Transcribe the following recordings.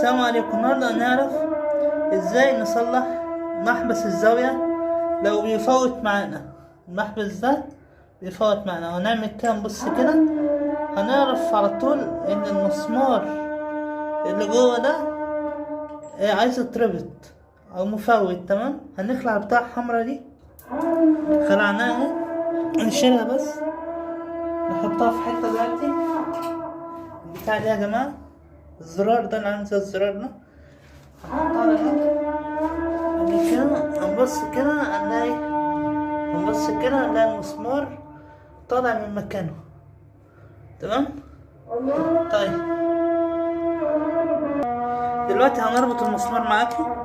السلام عليكم. النهارده هنعرف ازاي نصلح محبس الزاوية لو بيفوت معانا. المحبس ده بيفوت معانا، هنعمل كده نبص كده هنعرف على طول ان المسمار اللي جوه ده عايز يتربط او مفوت. تمام، هنخلع بتاع الحمرا دي، خلعناها نشيلها بس نحطها في حتة دلوقتي. البتاع دي يا جماعة الزرار ده اللي عامل زي الزرار ده هنحطها على جنب. بعد كده هنبص كده نلاقي المسمار طالع من مكانه. تمام. طيب دلوقتي هنربط المسمار معاكم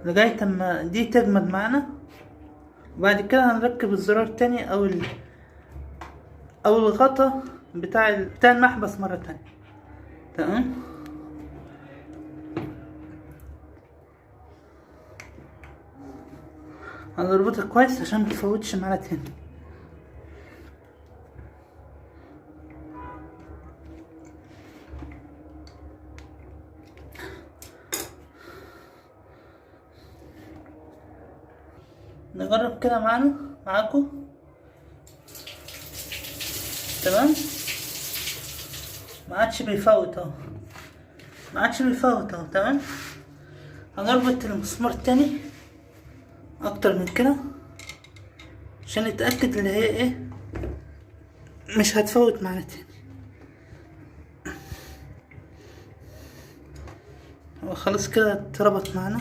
لغاية اما دي تجمد معانا. وبعد كده هنركب الزرار التاني او الغطا بتاع المحبس مرة تانية. تمام. هنربطها كويس عشان متفوتش معانا تاني. نجرب كده معاكم. تمام، ما عادش بيفوت اهو. تمام. هنربط المسمار التاني اكتر من كده عشان نتأكد ان هي مش هتفوت معانا تاني. خلاص كده اتربط معانا.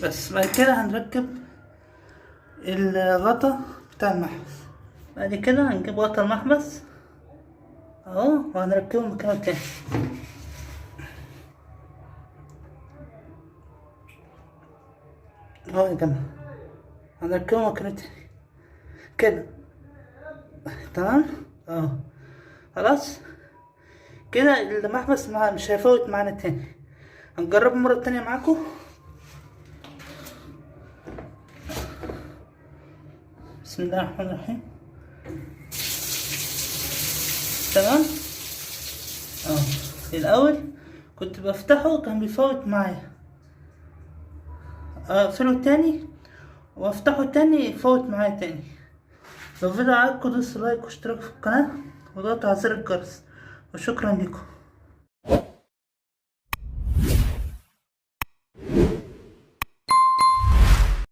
بس بعد كده هنركب الغطا بتاع المحبس. بعد كده هنجيب غطا المحبس اهو وهنركبه مكانه تاني. اهو يا جماعة هنركبه مكانه تاني كده. تمام اهو. خلاص كده المحبس مش هيفوت معانا تاني. هنجربه مرة تانية معاكم. بسم الله الرحمن الرحيم. تمام اه. الاول كنت بفتحه كان بيفوت معايا، اقفله تاني وافتحه تاني يفوت معايا تاني. لو الفيديو عجبكم دوسوا لايك واشتراك في القناة وضغطوا على زر الجرس، وشكرا لكم.